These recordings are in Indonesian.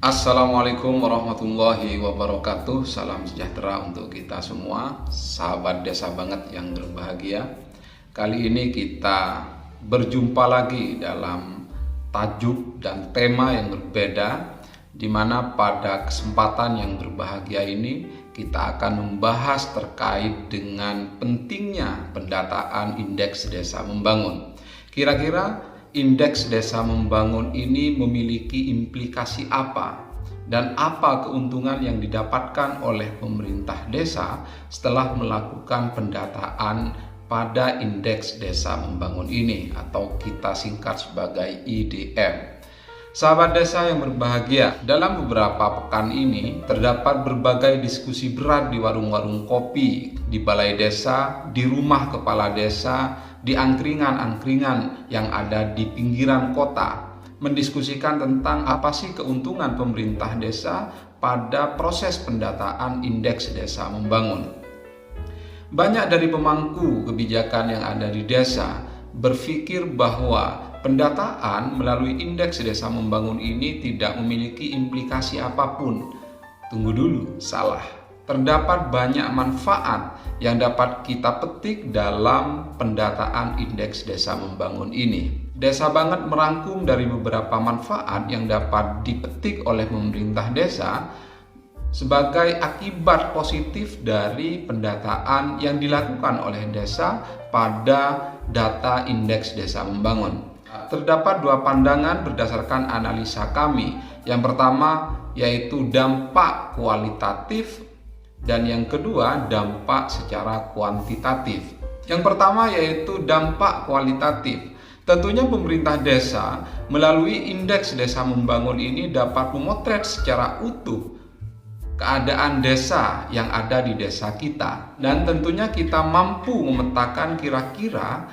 Assalamualaikum warahmatullahi wabarakatuh. Salam sejahtera untuk kita semua, sahabat desa banget yang berbahagia. Kali ini kita berjumpa lagi dalam tajuk dan tema yang berbeda, di mana pada kesempatan yang berbahagia ini kita akan membahas terkait dengan pentingnya pendataan indeks desa membangun. Kira-kira indeks desa membangun ini memiliki implikasi apa dan apa keuntungan yang didapatkan oleh pemerintah desa setelah melakukan pendataan pada indeks desa membangun ini, atau kita singkat sebagai IDM. Sahabat desa yang berbahagia, dalam beberapa pekan ini terdapat berbagai diskusi berat di warung-warung kopi, di balai desa, di rumah kepala desa, di angkringan-angkringan yang ada di pinggiran kota, mendiskusikan tentang apa sih keuntungan pemerintah desa pada proses pendataan indeks desa membangun. Banyak dari pemangku kebijakan yang ada di desa berpikir bahwa pendataan melalui indeks desa membangun ini tidak memiliki implikasi apapun. Tunggu dulu, salah. Terdapat banyak manfaat yang dapat kita petik dalam pendataan indeks desa membangun ini. Desa banget merangkum dari beberapa manfaat yang dapat dipetik oleh pemerintah desa sebagai akibat positif dari pendataan yang dilakukan oleh desa pada data indeks desa membangun. Terdapat dua pandangan berdasarkan analisa kami. Yang pertama yaitu dampak kualitatif dan yang kedua dampak secara kuantitatif. Yang pertama yaitu dampak kualitatif. Tentunya pemerintah desa melalui indeks desa membangun ini dapat memotret secara utuh keadaan desa yang ada di desa kita, dan tentunya kita mampu memetakan kira-kira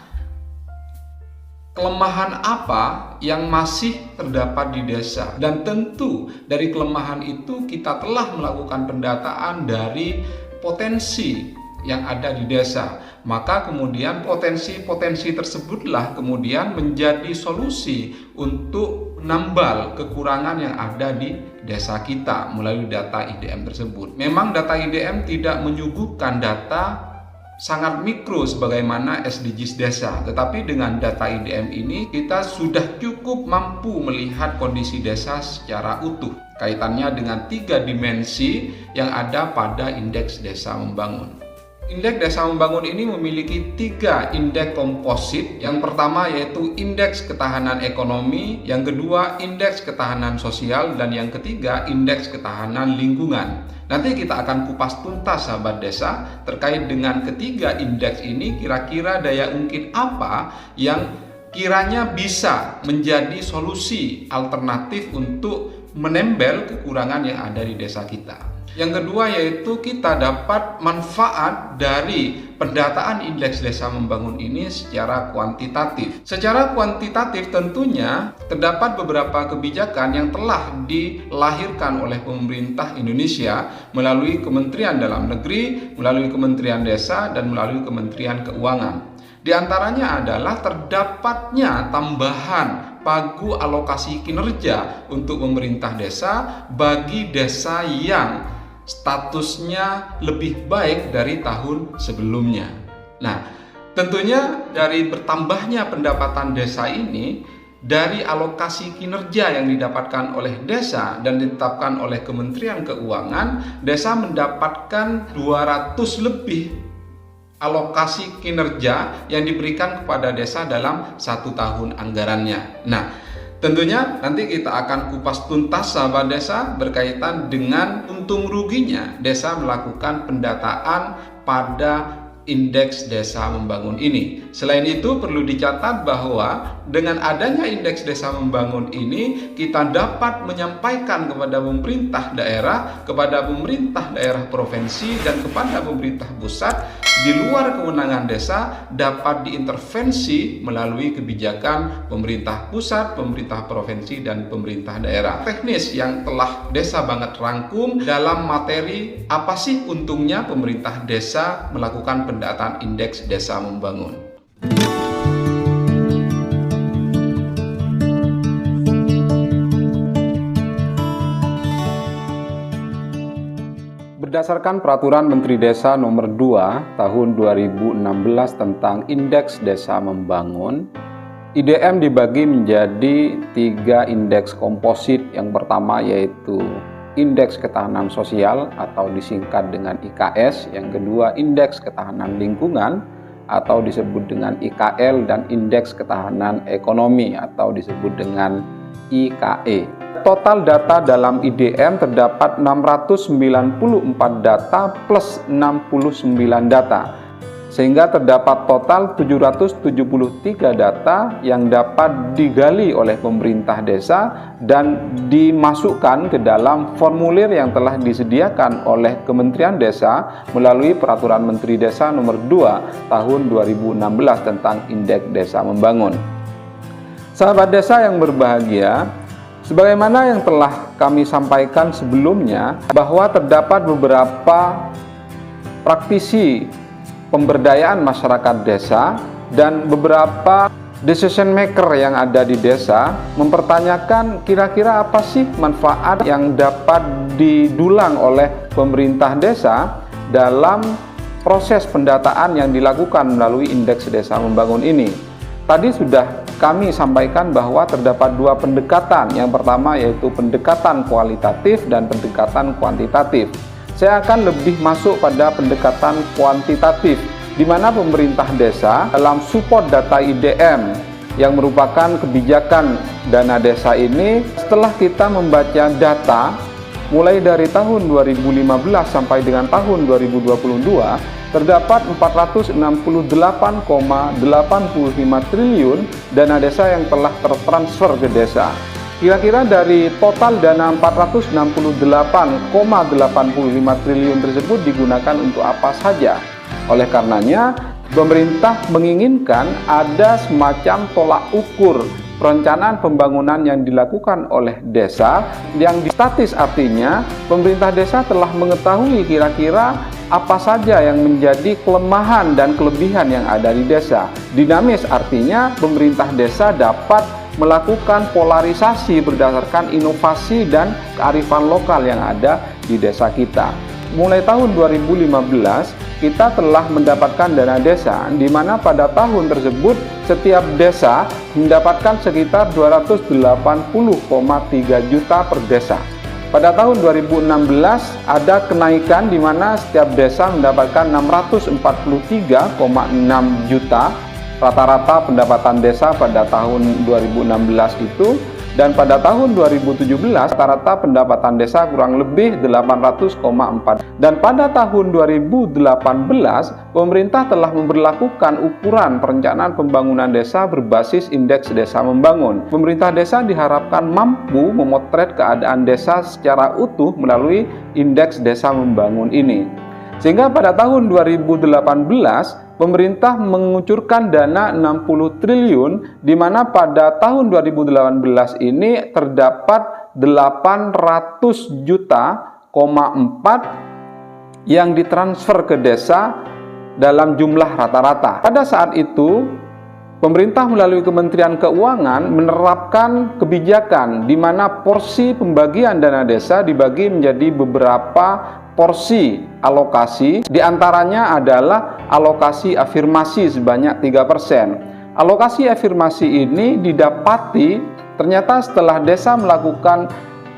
kelemahan apa yang masih terdapat di desa, dan tentu dari kelemahan itu kita telah melakukan pendataan dari potensi yang ada di desa. Maka kemudian potensi-potensi tersebutlah kemudian menjadi solusi untuk menambal kekurangan yang ada di desa kita melalui data IDM tersebut. Memang data IDM tidak menyuguhkan data sangat mikro sebagaimana SDGs desa, tetapi dengan data IDM ini kita sudah cukup mampu melihat kondisi desa secara utuh, kaitannya dengan 3 dimensi yang ada pada indeks desa membangun. Indeks desa membangun ini memiliki 3 indeks komposit. Yang pertama yaitu indeks ketahanan ekonomi, yang kedua indeks ketahanan sosial, dan yang ketiga indeks ketahanan lingkungan. Nanti kita akan kupas tuntas sahabat desa terkait dengan ketiga indeks ini, kira-kira daya ungkit apa yang kiranya bisa menjadi solusi alternatif untuk menembel kekurangan yang ada di desa kita. Yang kedua yaitu kita dapat manfaat dari pendataan indeks desa membangun ini secara kuantitatif. Secara kuantitatif tentunya terdapat beberapa kebijakan yang telah dilahirkan oleh pemerintah Indonesia melalui Kementerian Dalam Negeri, melalui Kementerian Desa, dan melalui Kementerian Keuangan. Di antaranya adalah terdapatnya tambahan pagu alokasi kinerja untuk pemerintah desa bagi desa yang statusnya lebih baik dari tahun sebelumnya. Nah, tentunya dari bertambahnya pendapatan desa ini, dari alokasi kinerja yang didapatkan oleh desa dan ditetapkan oleh Kementerian Keuangan, desa mendapatkan 200 lebih alokasi kinerja yang diberikan kepada desa dalam 1 tahun anggarannya. Nah, tentunya nanti kita akan kupas tuntas sahabat desa berkaitan dengan untung ruginya desa melakukan pendataan pada indeks desa membangun ini. Selain itu perlu dicatat bahwa dengan adanya indeks desa membangun ini kita dapat menyampaikan kepada pemerintah daerah provinsi, dan kepada pemerintah pusat di luar kewenangan desa dapat diintervensi melalui kebijakan pemerintah pusat, pemerintah provinsi, dan pemerintah daerah. Teknis yang telah desa banget rangkum dalam materi apa sih untungnya pemerintah desa melakukan pendataan indeks desa membangun. Berdasarkan Peraturan Menteri Desa Nomor 2 Tahun 2016 tentang Indeks Desa Membangun, IDM dibagi menjadi 3 indeks komposit. Yang pertama yaitu Indeks Ketahanan Sosial atau disingkat dengan IKS, yang kedua Indeks Ketahanan Lingkungan atau disebut dengan IKL, dan Indeks Ketahanan Ekonomi atau disebut dengan IKE. Total data dalam IDM terdapat 694 data plus 69 data, sehingga terdapat total 773 data yang dapat digali oleh pemerintah desa dan dimasukkan ke dalam formulir yang telah disediakan oleh Kementerian Desa melalui Peraturan Menteri Desa Nomor 2 Tahun 2016 tentang Indeks Desa Membangun. Sahabat desa yang berbahagia, sebagaimana yang telah kami sampaikan sebelumnya, bahwa terdapat beberapa praktisi pemberdayaan masyarakat desa dan beberapa decision maker yang ada di desa mempertanyakan kira-kira apa sih manfaat yang dapat didulang oleh pemerintah desa dalam proses pendataan yang dilakukan melalui Indeks Desa Membangun ini. Tadi sudah kami sampaikan bahwa terdapat 2 pendekatan. Yang pertama yaitu pendekatan kualitatif dan pendekatan kuantitatif. Saya akan lebih masuk pada pendekatan kuantitatif, di mana pemerintah desa dalam support data IDM yang merupakan kebijakan dana desa ini, setelah kita membaca data mulai dari tahun 2015 sampai dengan tahun 2022, terdapat 468,85 triliun dana desa yang telah tertransfer ke desa. Kira-kira dari total dana 468,85 triliun tersebut digunakan untuk apa saja? Oleh karenanya, pemerintah menginginkan ada semacam tolak ukur perencanaan pembangunan yang dilakukan oleh desa yang statis, artinya pemerintah desa telah mengetahui kira-kira apa saja yang menjadi kelemahan dan kelebihan yang ada di desa. Dinamis artinya pemerintah desa dapat melakukan polarisasi berdasarkan inovasi dan kearifan lokal yang ada di desa kita. Mulai tahun 2015 kita telah mendapatkan dana desa, di mana pada tahun tersebut setiap desa mendapatkan sekitar 280,3 juta per desa. Pada tahun 2016 ada kenaikan di mana setiap desa mendapatkan 643,6 juta rata-rata pendapatan desa pada tahun 2016 itu, dan pada tahun 2017 rata-rata pendapatan desa kurang lebih 800,4. Dan pada tahun 2018 pemerintah telah memberlakukan ukuran perencanaan pembangunan desa berbasis Indeks Desa Membangun. Pemerintah desa diharapkan mampu memotret keadaan desa secara utuh melalui Indeks Desa Membangun ini. Sehingga pada tahun 2018 pemerintah mengucurkan dana 60 triliun, di mana pada tahun 2018 ini terdapat 800,4 juta yang ditransfer ke desa dalam jumlah rata-rata. Pada saat itu pemerintah melalui Kementerian Keuangan menerapkan kebijakan di mana porsi pembagian dana desa dibagi menjadi beberapa porsi alokasi, diantaranya adalah alokasi afirmasi sebanyak 3%. Alokasi afirmasi ini didapati ternyata setelah desa melakukan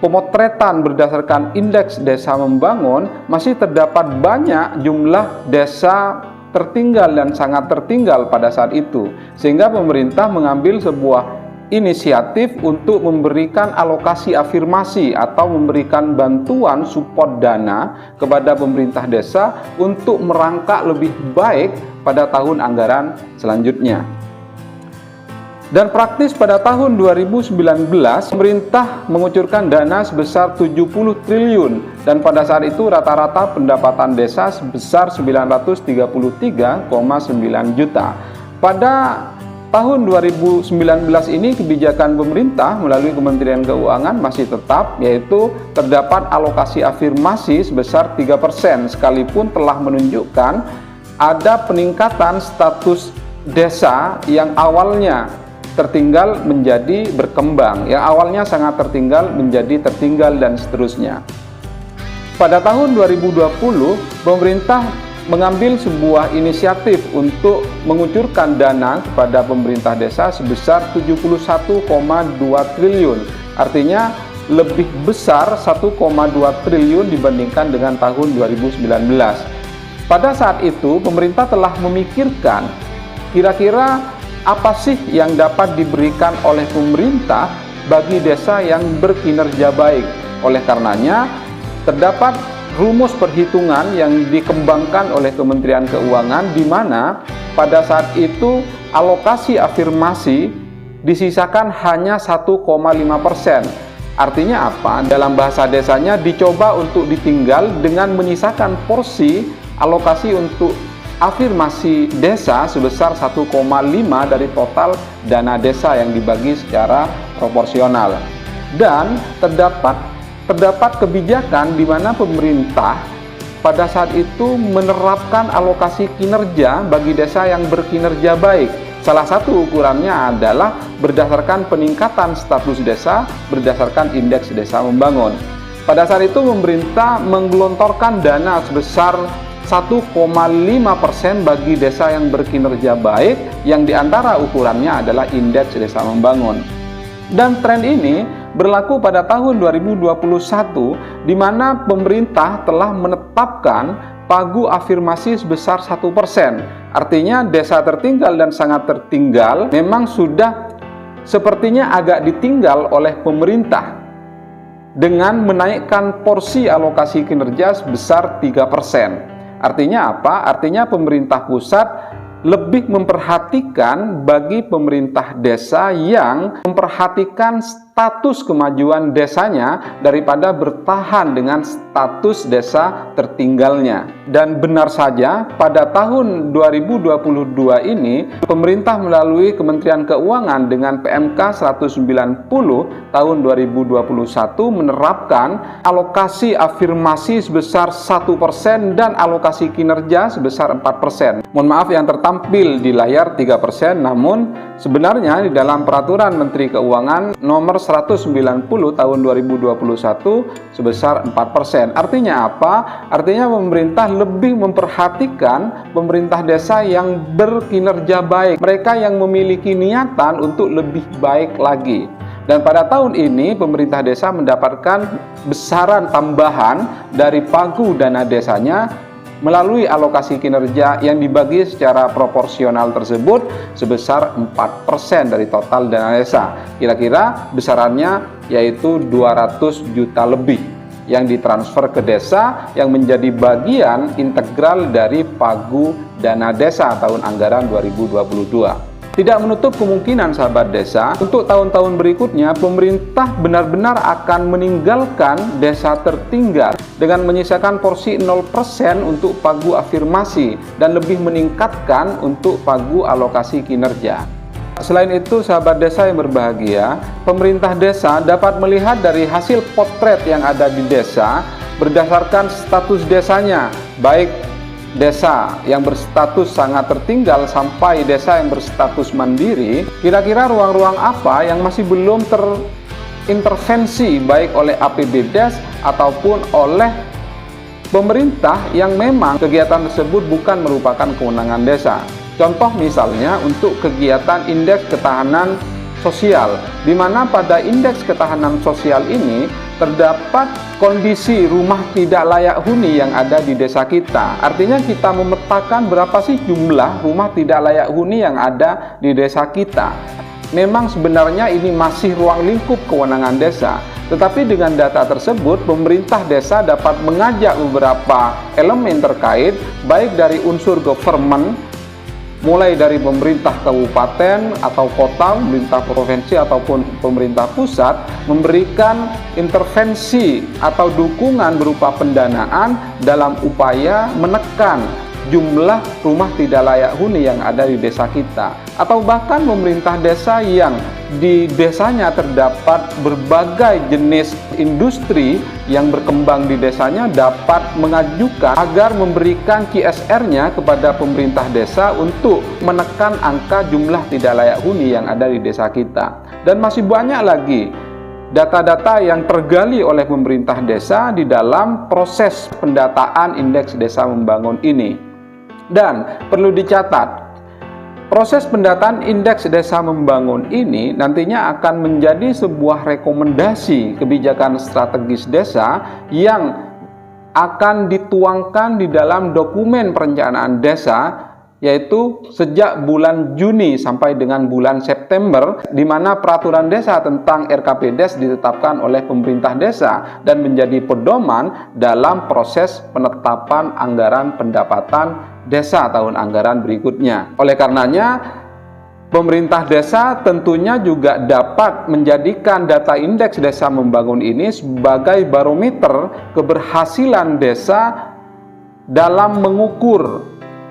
pemotretan berdasarkan Indeks Desa Membangun, masih terdapat banyak jumlah desa tertinggal dan sangat tertinggal pada saat itu, sehingga pemerintah mengambil sebuah inisiatif untuk memberikan alokasi afirmasi atau memberikan bantuan support dana kepada pemerintah desa untuk merangkak lebih baik pada tahun anggaran selanjutnya. Dan praktis pada tahun 2019 pemerintah mengucurkan dana sebesar 70 triliun, dan pada saat itu rata-rata pendapatan desa sebesar 933,9 juta. Pada tahun 2019 ini kebijakan pemerintah melalui Kementerian Keuangan masih tetap, yaitu terdapat alokasi afirmasi sebesar 3%, sekalipun telah menunjukkan ada peningkatan status desa yang awalnya tertinggal menjadi berkembang, yang awalnya sangat tertinggal menjadi tertinggal, dan seterusnya. Pada tahun 2020, pemerintah mengambil sebuah inisiatif untuk mengucurkan dana kepada pemerintah desa sebesar 71,2 triliun. Artinya lebih besar 1,2 triliun dibandingkan dengan tahun 2019. Pada saat itu, pemerintah telah memikirkan kira-kira apa sih yang dapat diberikan oleh pemerintah bagi desa yang berkinerja baik. Oleh karenanya, terdapat rumus perhitungan yang dikembangkan oleh Kementerian Keuangan di mana pada saat itu alokasi afirmasi disisakan hanya 1,5%. Artinya apa? Dalam bahasa desanya dicoba untuk ditinggal dengan menyisakan porsi alokasi untuk afirmasi desa sebesar 1,5 dari total dana desa yang dibagi secara proporsional. Dan terdapat kebijakan di mana pemerintah pada saat itu menerapkan alokasi kinerja bagi desa yang berkinerja baik. Salah satu ukurannya adalah berdasarkan peningkatan status desa berdasarkan indeks desa membangun. Pada saat itu pemerintah menggelontorkan dana sebesar 1,5% bagi desa yang berkinerja baik yang diantara ukurannya adalah indeks desa membangun. Dan tren ini berlaku pada tahun 2021 di mana pemerintah telah menetapkan pagu afirmasi sebesar 1%. Artinya desa tertinggal dan sangat tertinggal memang sudah sepertinya agak ditinggal oleh pemerintah dengan menaikkan porsi alokasi kinerja sebesar 3%. Artinya apa? Artinya pemerintah pusat lebih memperhatikan bagi pemerintah desa yang memperhatikan status kemajuan desanya daripada bertahan dengan status desa tertinggalnya. Dan benar saja pada tahun 2022 ini pemerintah melalui Kementerian Keuangan dengan PMK 190 tahun 2021 menerapkan alokasi afirmasi sebesar 1% dan alokasi kinerja sebesar 4%. Mohon maaf yang tertampil di layar 3%, namun sebenarnya di dalam Peraturan Menteri Keuangan nomor 190 tahun 2021 sebesar 4%. Artinya apa? Artinya pemerintah lebih memperhatikan pemerintah desa yang berkinerja baik, mereka yang memiliki niatan untuk lebih baik lagi. Dan pada tahun ini pemerintah desa mendapatkan besaran tambahan dari pagu dana desanya melalui alokasi kinerja yang dibagi secara proporsional tersebut sebesar 4% dari total dana desa. Kira-kira besarannya yaitu 200 juta lebih yang ditransfer ke desa yang menjadi bagian integral dari pagu dana desa tahun anggaran 2022. Tidak menutup kemungkinan sahabat desa, untuk tahun-tahun berikutnya pemerintah benar-benar akan meninggalkan desa tertinggal dengan menyisakan porsi 0% untuk pagu afirmasi dan lebih meningkatkan untuk pagu alokasi kinerja. Selain itu sahabat desa yang berbahagia, pemerintah desa dapat melihat dari hasil potret yang ada di desa berdasarkan status desanya, baik desa yang berstatus sangat tertinggal sampai desa yang berstatus mandiri. Kira-kira ruang-ruang apa yang masih belum terintervensi baik oleh APBDes ataupun oleh pemerintah yang memang kegiatan tersebut bukan merupakan kewenangan desa. Contoh misalnya untuk kegiatan indeks ketahanan sosial, di mana pada indeks ketahanan sosial ini terdapat kondisi rumah tidak layak huni yang ada di desa kita. Artinya kita memetakan berapa sih jumlah rumah tidak layak huni yang ada di desa kita. Memang sebenarnya ini masih ruang lingkup kewenangan desa, tetapi dengan data tersebut pemerintah desa dapat mengajak beberapa elemen terkait baik dari unsur government, mulai dari pemerintah kabupaten atau kota, pemerintah provinsi ataupun pemerintah pusat, memberikan intervensi atau dukungan berupa pendanaan dalam upaya menekan jumlah rumah tidak layak huni yang ada di desa kita. Atau bahkan pemerintah desa yang di desanya terdapat berbagai jenis industri yang berkembang di desanya dapat mengajukan agar memberikan CSR-nya kepada pemerintah desa untuk menekan angka jumlah tidak layak huni yang ada di desa kita. Dan masih banyak lagi data-data yang tergali oleh pemerintah desa di dalam proses pendataan indeks desa membangun ini. Dan perlu dicatat, proses pendataan indeks desa membangun ini nantinya akan menjadi sebuah rekomendasi kebijakan strategis desa yang akan dituangkan di dalam dokumen perencanaan desa, yaitu sejak bulan Juni sampai dengan bulan September, di mana peraturan desa tentang RKPDes ditetapkan oleh pemerintah desa dan menjadi pedoman dalam proses penetapan anggaran pendapatan desa tahun anggaran berikutnya. Oleh karenanya, pemerintah desa tentunya juga dapat menjadikan data indeks desa membangun ini sebagai barometer keberhasilan desa dalam mengukur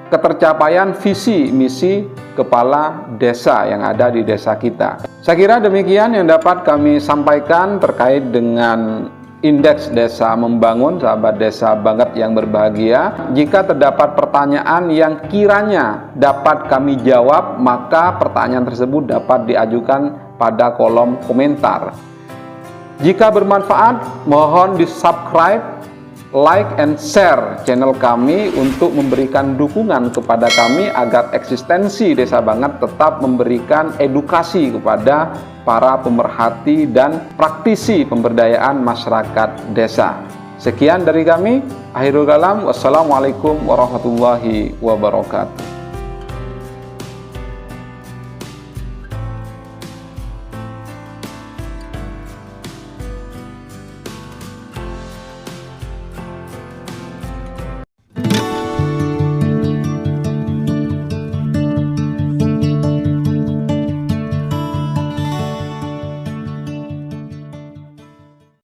ketercapaian visi misi kepala desa yang ada di desa kita. Saya kira demikian yang dapat kami sampaikan terkait dengan indeks desa membangun, sahabat desa banget yang berbahagia. Jika terdapat pertanyaan yang kiranya dapat kami jawab, maka pertanyaan tersebut dapat diajukan pada kolom komentar. Jika bermanfaat, mohon di-subscribe, like and share channel kami untuk memberikan dukungan kepada kami agar eksistensi Desa Banget tetap memberikan edukasi kepada para pemerhati dan praktisi pemberdayaan masyarakat desa. Sekian dari kami, akhirul kalam, wassalamualaikum warahmatullahi wabarakatuh.